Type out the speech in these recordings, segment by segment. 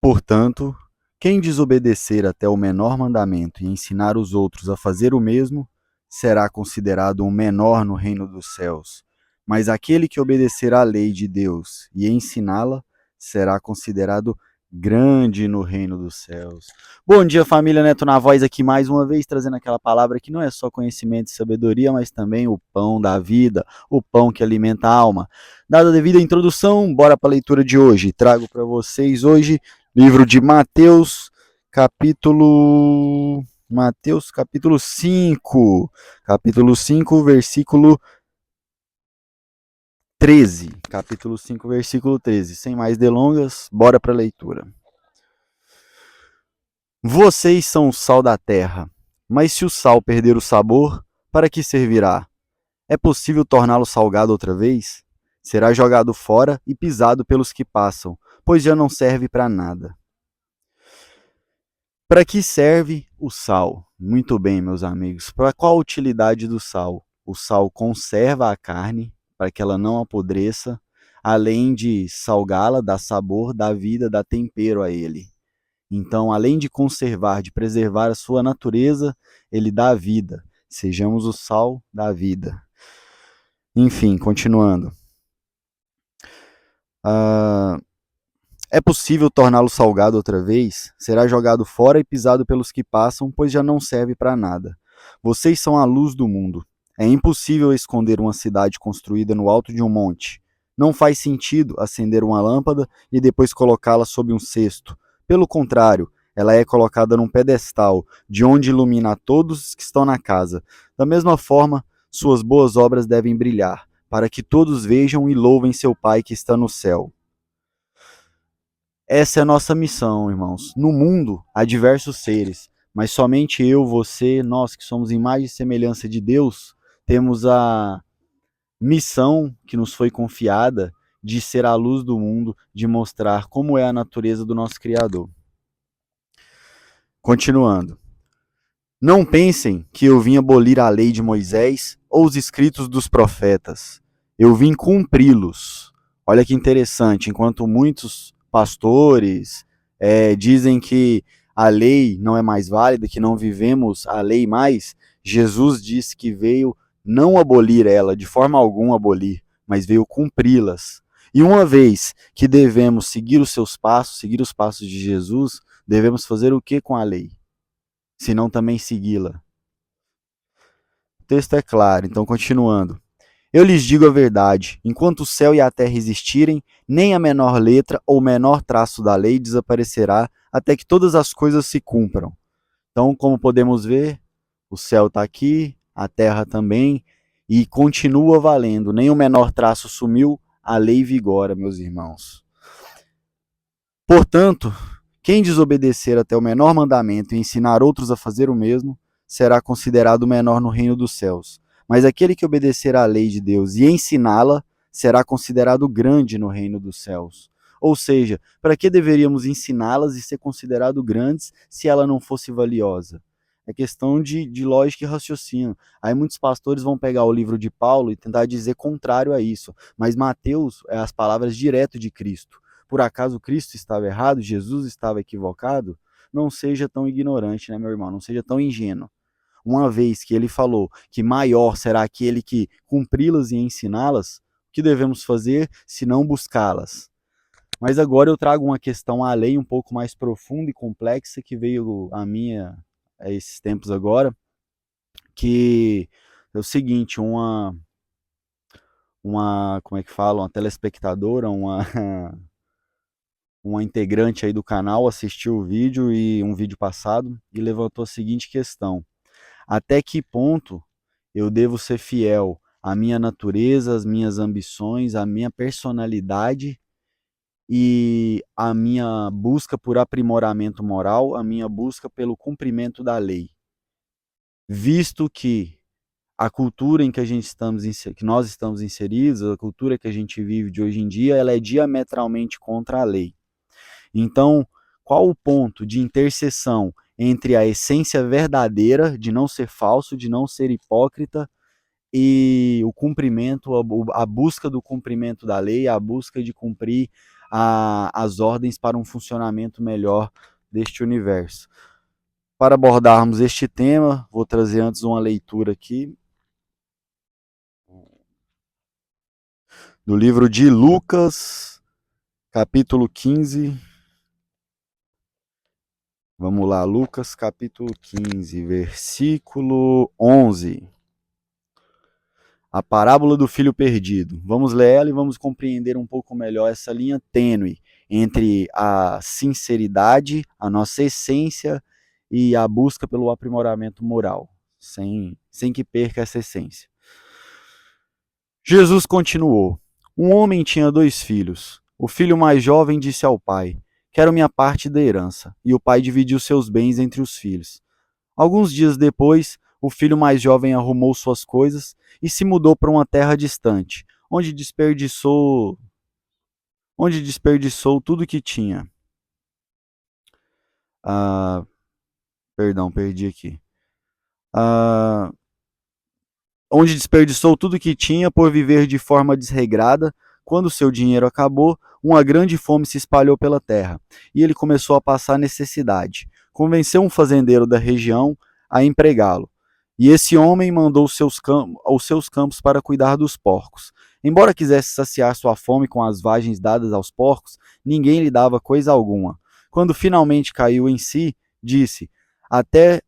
Portanto, quem desobedecer até o menor mandamento e ensinar os outros a fazer o mesmo, será considerado um menor no reino dos céus. Mas aquele que obedecer à lei de Deus e ensiná-la, será considerado grande no reino dos céus. Bom dia, família Neto na Voz, aqui mais uma vez trazendo aquela palavra que não é só conhecimento e sabedoria, mas também o pão da vida, o pão que alimenta a alma. Dada a devida introdução, bora para a leitura de hoje. Trago para vocês hoje livro de Mateus, capítulo 5. Capítulo 5, versículo 13. Capítulo 5, versículo 13. Sem mais delongas, bora para a leitura. Vocês são o sal da terra, mas se o sal perder o sabor, para que servirá? É possível torná-lo salgado outra vez? Será jogado fora e pisado pelos que passam, pois já não serve para nada. Para que serve o sal? Muito bem, meus amigos. Para qual a utilidade do sal? O sal conserva a carne para que ela não apodreça, além de salgá-la, dar sabor, dar vida, dar tempero a ele. Então, além de conservar, de preservar a sua natureza, ele dá vida. Sejamos o sal da vida. Enfim, continuando. É possível torná-lo salgado outra vez? Será jogado fora e pisado pelos que passam, pois já não serve para nada. Vocês são a luz do mundo. É impossível esconder uma cidade construída no alto de um monte. Não faz sentido acender uma lâmpada e depois colocá-la sob um cesto. Pelo contrário, ela é colocada num pedestal, de onde ilumina a todos que estão na casa. Da mesma forma, suas boas obras devem brilhar, para que todos vejam e louvem seu Pai que está no céu. Essa é a nossa missão, irmãos. No mundo há diversos seres, mas somente eu, você, nós que somos imagem e semelhança de Deus, temos a missão que nos foi confiada de ser a luz do mundo, de mostrar como é a natureza do nosso Criador. Continuando. Não pensem que eu vim abolir a lei de Moisés ou os escritos dos profetas. Eu vim cumpri-los. Olha que interessante, enquanto muitos pastores dizem que a lei não é mais válida, que não vivemos a lei mais, Jesus disse que veio não abolir ela, de forma alguma abolir, mas veio cumpri-las. E uma vez que devemos seguir os seus passos, seguir os passos de Jesus, devemos fazer o que com a lei? Se não também segui-la. O texto é claro, então continuando. Eu lhes digo a verdade, enquanto o céu e a terra existirem, nem a menor letra ou menor traço da lei desaparecerá até que todas as coisas se cumpram. Então, como podemos ver, o céu está aqui, a terra também, e continua valendo. Nem o menor traço sumiu, a lei vigora, meus irmãos. Portanto, quem desobedecer até o menor mandamento e ensinar outros a fazer o mesmo, será considerado menor no reino dos céus. Mas aquele que obedecer à lei de Deus e ensiná-la, será considerado grande no reino dos céus. Ou seja, para que deveríamos ensiná-las e ser considerados grandes se ela não fosse valiosa? É questão de lógica e raciocínio. Aí muitos pastores vão pegar o livro de Paulo e tentar dizer contrário a isso. Mas Mateus é as palavras direto de Cristo. Por acaso Cristo estava errado? Jesus estava equivocado? Não seja tão ignorante, né, meu irmão? Não seja tão ingênuo. Uma vez que ele falou que maior será aquele que cumpri-las e ensiná-las, o que devemos fazer se não buscá-las? Mas agora eu trago uma questão além um pouco mais profunda e complexa que veio a minha a esses tempos agora, que é o seguinte, como é que fala, uma telespectadora, uma integrante aí do canal assistiu o vídeo e um vídeo passado e levantou a seguinte questão: até que ponto eu devo ser fiel à minha natureza, às minhas ambições, à minha personalidade e à minha busca por aprimoramento moral, à minha busca pelo cumprimento da lei, visto que a cultura em que que nós estamos inseridos, a cultura que a gente vive de hoje em dia, ela é diametralmente contra a lei. Então, qual o ponto de interseção entre a essência verdadeira, de não ser falso, de não ser hipócrita, e o cumprimento, a busca do cumprimento da lei, a busca de cumprir as ordens para um funcionamento melhor deste universo. Para abordarmos este tema, vou trazer antes uma leitura aqui do livro de Lucas, capítulo 15. Vamos lá, Lucas, capítulo 15, versículo 11. A parábola do filho perdido. Vamos ler ela e vamos compreender um pouco melhor essa linha tênue entre a sinceridade, a nossa essência e a busca pelo aprimoramento moral, sem que perca essa essência. Jesus continuou: Um homem tinha 2 filhos. O filho mais jovem disse ao pai: Quero minha parte da herança. E o pai dividiu seus bens entre os filhos. Alguns dias depois, o filho mais jovem arrumou suas coisas e se mudou para uma terra distante, onde desperdiçou tudo que tinha. Perdão, perdi aqui. Onde desperdiçou tudo que tinha por viver de forma desregrada. Quando seu dinheiro acabou, uma grande fome se espalhou pela terra, e ele começou a passar necessidade. Convenceu um fazendeiro da região a empregá-lo, e esse homem mandou aos seus campos para cuidar dos porcos. Embora quisesse saciar sua fome com as vagens dadas aos porcos, ninguém lhe dava coisa alguma. Quando finalmente caiu em si, disse: Até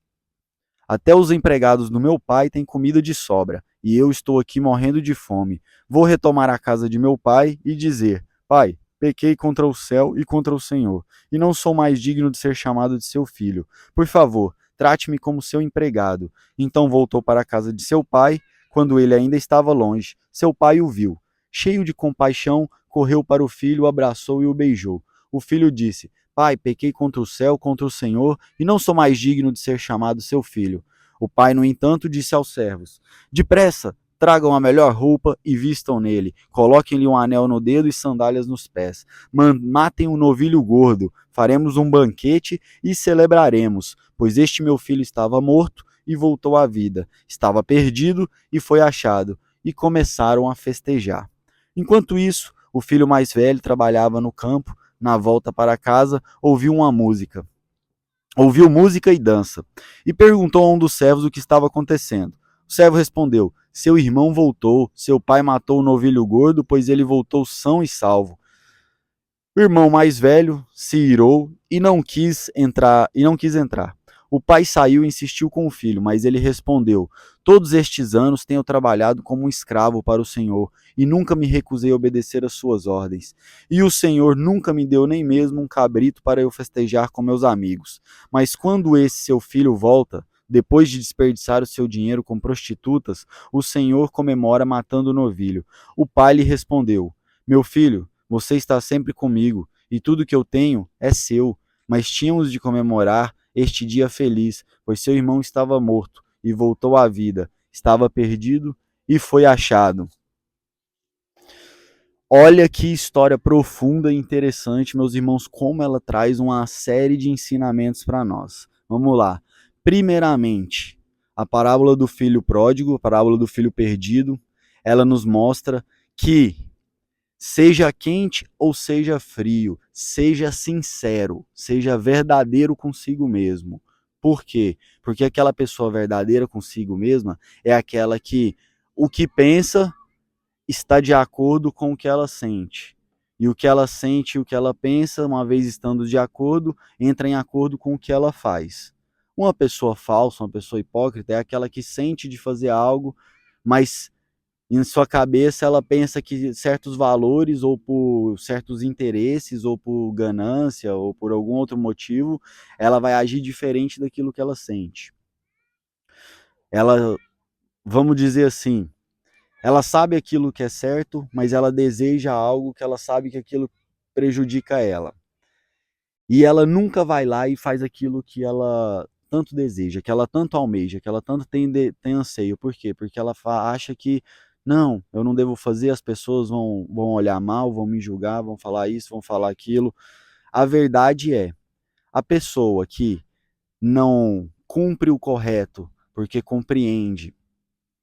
os empregados do meu pai têm comida de sobra, e eu estou aqui morrendo de fome. Vou retomar a casa de meu pai e dizer: Pai, pequei contra o céu e contra o Senhor, e não sou mais digno de ser chamado de seu filho. Por favor, trate-me como seu empregado. Então voltou para a casa de seu pai. Quando ele ainda estava longe, seu pai o viu. Cheio de compaixão, correu para o filho, o abraçou e o beijou. O filho disse: Pai, pequei contra o céu, contra o Senhor, e não sou mais digno de ser chamado seu filho. O pai, no entanto, disse aos servos: Depressa, tragam a melhor roupa e vistam nele. Coloquem-lhe um anel no dedo e sandálias nos pés. Matem um novilho gordo. Faremos um banquete e celebraremos, pois este meu filho estava morto e voltou à vida. Estava perdido e foi achado. E começaram a festejar. Enquanto isso, o filho mais velho trabalhava no campo. Na volta para casa, ouviu música e dança, e perguntou a um dos servos o que estava acontecendo. O servo respondeu: Seu irmão voltou, seu pai matou o novilho gordo, pois ele voltou são e salvo. O irmão mais velho se irou e não quis entrar. O pai saiu e insistiu com o filho, mas ele respondeu: Todos estes anos tenho trabalhado como um escravo para o Senhor e nunca me recusei a obedecer às suas ordens. E o Senhor nunca me deu nem mesmo um cabrito para eu festejar com meus amigos. Mas quando esse seu filho volta, depois de desperdiçar o seu dinheiro com prostitutas, o Senhor comemora matando o novilho. O pai lhe respondeu: Meu filho, você está sempre comigo e tudo que eu tenho é seu. Mas tínhamos de comemorar este dia feliz, pois seu irmão estava morto e voltou à vida, estava perdido e foi achado. Olha que história profunda e interessante, meus irmãos, como ela traz uma série de ensinamentos para nós. Vamos lá. Primeiramente, a parábola do filho pródigo, a parábola do filho perdido, ela nos mostra que seja quente ou seja frio, seja sincero, seja verdadeiro consigo mesmo. Por quê? Porque aquela pessoa verdadeira consigo mesma é aquela que o que pensa está de acordo com o que ela sente. E o que ela sente e o que ela pensa, uma vez estando de acordo, entra em acordo com o que ela faz. Uma pessoa falsa, uma pessoa hipócrita, é aquela que sente de fazer algo, mas em sua cabeça ela pensa que certos valores ou por certos interesses ou por ganância ou por algum outro motivo, ela vai agir diferente daquilo que ela sente. Ela, vamos dizer assim, ela sabe aquilo que é certo, mas ela deseja algo que ela sabe que aquilo prejudica ela. E ela nunca vai lá e faz aquilo que ela tanto deseja, que ela tanto almeja, que ela tanto tem anseio. Por quê? Porque ela acha que não, eu não devo fazer, as pessoas vão olhar mal, vão me julgar, vão falar isso, vão falar aquilo. A verdade é, a pessoa que não cumpre o correto porque compreende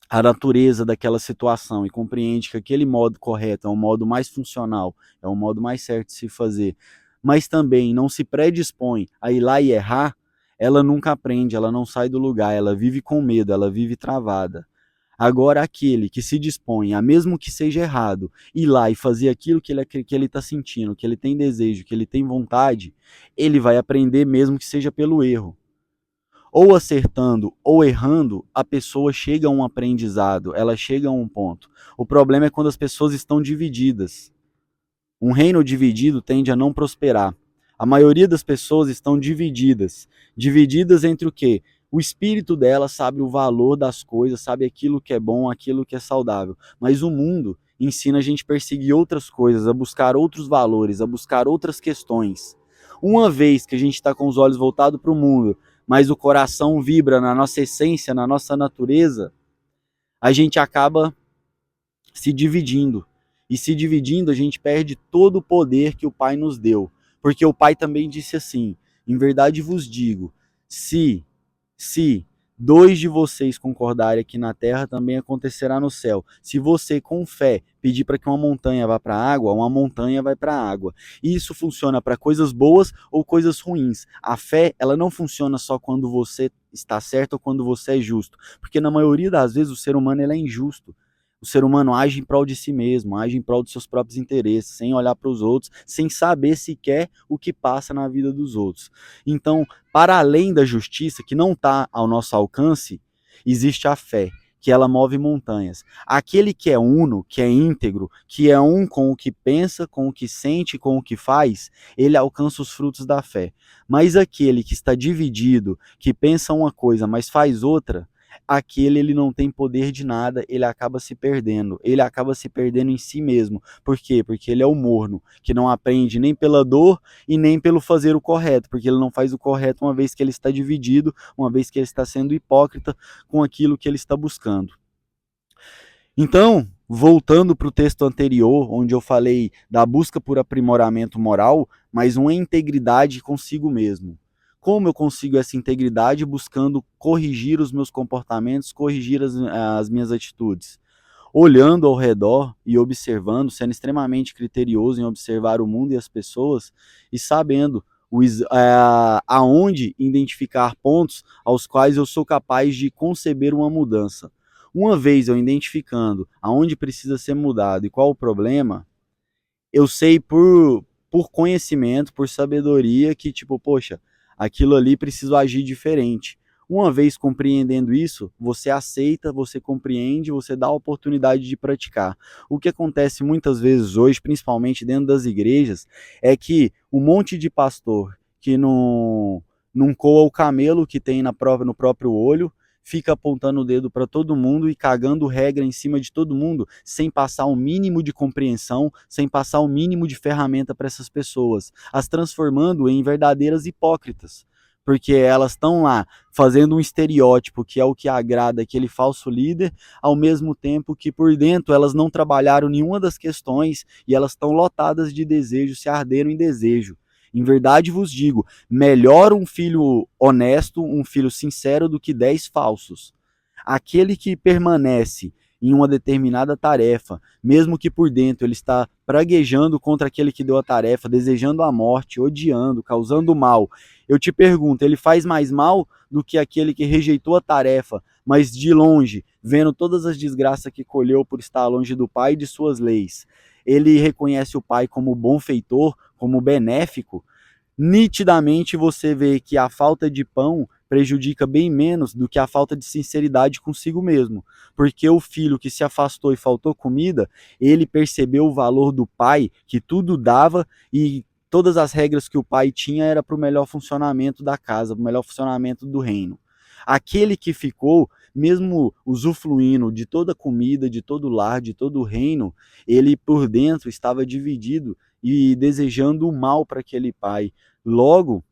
a natureza daquela situação e compreende que aquele modo correto é um modo mais funcional, é um modo mais certo de se fazer, mas também não se predispõe a ir lá e errar, ela nunca aprende, ela não sai do lugar, ela vive com medo, ela vive travada. Agora, aquele que se dispõe a, mesmo que seja errado, ir lá e fazer aquilo que ele está sentindo, que ele tem desejo, que ele tem vontade, ele vai aprender mesmo que seja pelo erro. Ou acertando ou errando, a pessoa chega a um aprendizado, ela chega a um ponto. O problema é quando as pessoas estão divididas. Um reino dividido tende a não prosperar. A maioria das pessoas estão divididas. Divididas entre o quê? O espírito dela sabe o valor das coisas, sabe aquilo que é bom, aquilo que é saudável. Mas o mundo ensina a gente a perseguir outras coisas, a buscar outros valores, a buscar outras questões. Uma vez que a gente está com os olhos voltados para o mundo, mas o coração vibra na nossa essência, na nossa natureza, a gente acaba se dividindo. E se dividindo, a gente perde todo o poder que o Pai nos deu. Porque o Pai também disse assim: em verdade vos digo, se dois de vocês concordarem aqui na terra, também acontecerá no céu. Se você, com fé, pedir para que uma montanha vá para a água, uma montanha vai para a água. E isso funciona para coisas boas ou coisas ruins. A fé, ela não funciona só quando você está certo ou quando você é justo. Porque na maioria das vezes o ser humano ele é injusto. O ser humano age em prol de si mesmo, age em prol dos seus próprios interesses, sem olhar para os outros, sem saber sequer o que passa na vida dos outros. Então, para além da justiça, que não está ao nosso alcance, existe a fé, que ela move montanhas. Aquele que é uno, que é íntegro, que é um com o que pensa, com o que sente, com o que faz, ele alcança os frutos da fé. Mas aquele que está dividido, que pensa uma coisa, mas faz outra, aquele ele não tem poder de nada, ele acaba se perdendo em si mesmo. Por quê? Porque ele é o morno, que não aprende nem pela dor e nem pelo fazer o correto, porque ele não faz o correto uma vez que ele está dividido, uma vez que ele está sendo hipócrita com aquilo que ele está buscando. Então, voltando para o texto anterior, onde eu falei da busca por aprimoramento moral, mas uma integridade consigo mesmo. Como eu consigo essa integridade? Buscando corrigir os meus comportamentos, corrigir as minhas atitudes. Olhando ao redor e observando, sendo extremamente criterioso em observar o mundo e as pessoas e sabendo aonde identificar pontos aos quais eu sou capaz de conceber uma mudança. Uma vez eu identificando aonde precisa ser mudado e qual o problema, eu sei por conhecimento, por sabedoria, que tipo, poxa, aquilo ali preciso agir diferente. Uma vez compreendendo isso, você aceita, você compreende, você dá a oportunidade de praticar. O que acontece muitas vezes hoje, principalmente dentro das igrejas, é que um monte de pastor que não coa o camelo que tem no próprio olho, fica apontando o dedo para todo mundo e cagando regra em cima de todo mundo, sem passar o mínimo de compreensão, sem passar o mínimo de ferramenta para essas pessoas, as transformando em verdadeiras hipócritas. Porque elas estão lá fazendo um estereótipo que é o que agrada aquele falso líder, ao mesmo tempo que por dentro elas não trabalharam nenhuma das questões e elas estão lotadas de desejo, se arderam em desejo. Em verdade vos digo, melhor um filho honesto, um filho sincero, do que 10 falsos. Aquele que permanece em uma determinada tarefa, mesmo que por dentro ele está praguejando contra aquele que deu a tarefa, desejando a morte, odiando, causando mal. Eu te pergunto, ele faz mais mal do que aquele que rejeitou a tarefa, mas de longe, vendo todas as desgraças que colheu por estar longe do Pai e de suas leis. Ele reconhece o Pai como bom feitor, como benéfico. Nitidamente você vê que a falta de pão prejudica bem menos do que a falta de sinceridade consigo mesmo. Porque o filho que se afastou e faltou comida, ele percebeu o valor do pai, que tudo dava, e todas as regras que o pai tinha era para o melhor funcionamento da casa, para o melhor funcionamento do reino. Aquele que ficou, mesmo usufruindo de toda a comida, de todo o lar, de todo o reino, ele por dentro estava dividido e desejando o mal para aquele pai. Logo,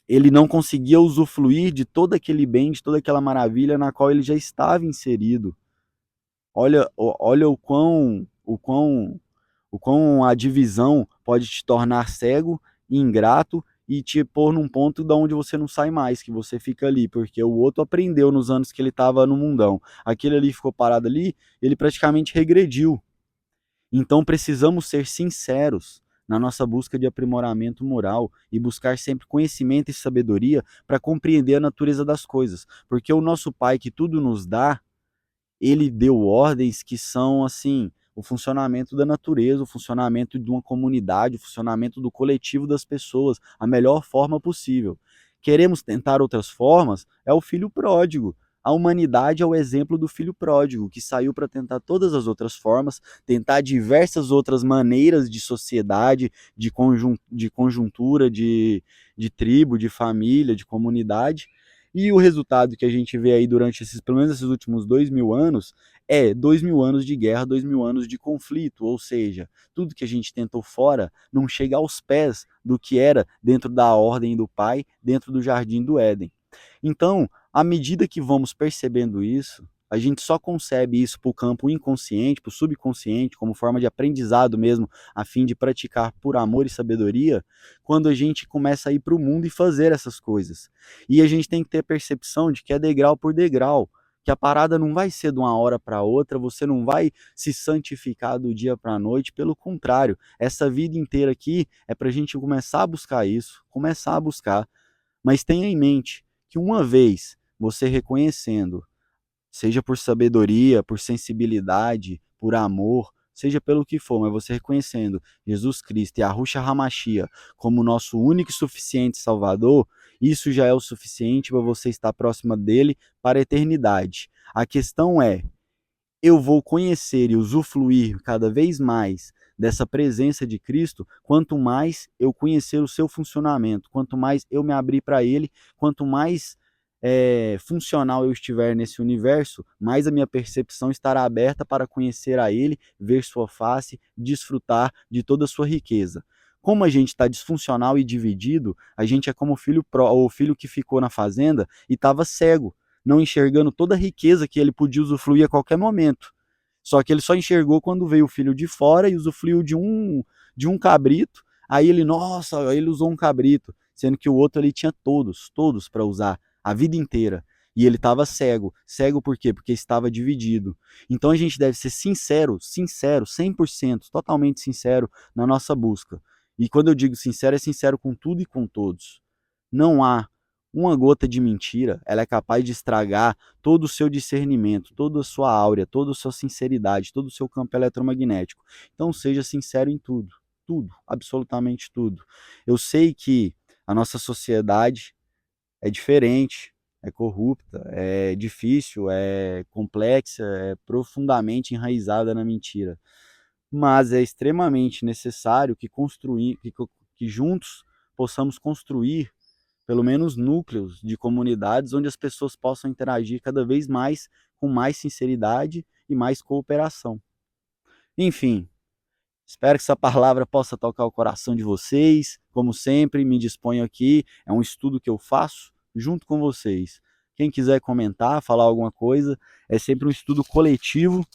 ele não conseguia usufruir de todo aquele bem, de toda aquela maravilha na qual ele já estava inserido. Olha o quão a divisão pode te tornar cego, ingrato e te pôr num ponto da onde você não sai mais, que você fica ali, porque o outro aprendeu nos anos que ele estava no mundão. Aquele ali ficou parado ali, ele praticamente regrediu. Então precisamos ser sinceros na nossa busca de aprimoramento moral e buscar sempre conhecimento e sabedoria para compreender a natureza das coisas, porque o nosso Pai que tudo nos dá, ele deu ordens que são assim, o funcionamento da natureza, o funcionamento de uma comunidade, o funcionamento do coletivo das pessoas, a melhor forma possível. Queremos tentar outras formas, é o filho pródigo. A humanidade é o exemplo do filho pródigo, que saiu para tentar todas as outras formas, tentar diversas outras maneiras de sociedade, de conjuntura, de tribo, de família, de comunidade, e o resultado que a gente vê aí durante esses, pelo menos esses últimos 2000 anos, é 2000 anos de guerra, 2000 anos de conflito, ou seja, tudo que a gente tentou fora não chega aos pés do que era dentro da ordem do Pai, dentro do jardim do Éden. Então, à medida que vamos percebendo isso, a gente só concebe isso para o campo inconsciente, para o subconsciente, como forma de aprendizado mesmo, a fim de praticar por amor e sabedoria, quando a gente começa a ir para o mundo e fazer essas coisas. E a gente tem que ter a percepção de que é degrau por degrau, que a parada não vai ser de uma hora para outra, você não vai se santificar do dia para a noite, pelo contrário, essa vida inteira aqui é para a gente começar a buscar isso, começar a buscar, mas tenha em mente que uma vez você reconhecendo, seja por sabedoria, por sensibilidade, por amor, seja pelo que for, mas você reconhecendo Jesus Cristo e a Yahushua Hamashia como nosso único e suficiente Salvador, isso já é o suficiente para você estar próxima dele para a eternidade. A questão é, eu vou conhecer e usufruir cada vez mais dessa presença de Cristo, quanto mais eu conhecer o seu funcionamento, quanto mais eu me abrir para ele, quanto mais funcional eu estiver nesse universo, mais a minha percepção estará aberta para conhecer a ele, ver sua face, desfrutar de toda a sua riqueza. Como a gente está disfuncional e dividido, a gente é como o filho que ficou na fazenda e estava cego, não enxergando toda a riqueza que ele podia usufruir a qualquer momento. Só que ele só enxergou quando veio o filho de fora e usufruiu de um cabrito. Aí ele, nossa, ele usou um cabrito, sendo que o outro ele tinha todos para usar a vida inteira. E ele estava cego. Cego por quê? Porque estava dividido. Então a gente deve ser sincero, 100%, totalmente sincero na nossa busca. E quando eu digo sincero, é sincero com tudo e com todos. Não há uma gota de mentira, ela é capaz de estragar todo o seu discernimento, toda a sua áurea, toda a sua sinceridade, todo o seu campo eletromagnético. Então seja sincero em tudo, absolutamente tudo. Eu sei que a nossa sociedade é diferente, é corrupta, é difícil, é complexa, é profundamente enraizada na mentira. Mas é extremamente necessário que juntos possamos construir pelo menos núcleos de comunidades onde as pessoas possam interagir cada vez mais com mais sinceridade e mais cooperação. Enfim, espero que essa palavra possa tocar o coração de vocês. Como sempre, me disponho aqui, é um estudo que eu faço junto com vocês. Quem quiser comentar, falar alguma coisa, é sempre um estudo coletivo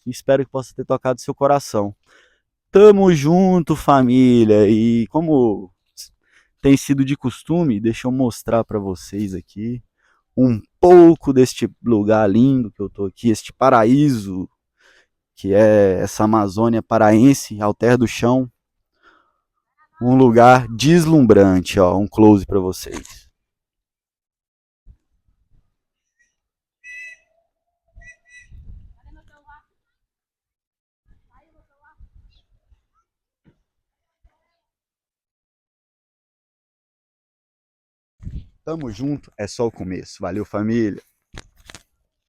e espero que possa ter tocado seu coração. Tamo junto, família, e como tem sido de costume, deixa eu mostrar para vocês aqui um pouco deste lugar lindo que eu tô aqui, este paraíso que é essa Amazônia paraense, Alter do Chão, um lugar deslumbrante, ó, um close para vocês. Tamo junto, é só o começo. Valeu, família.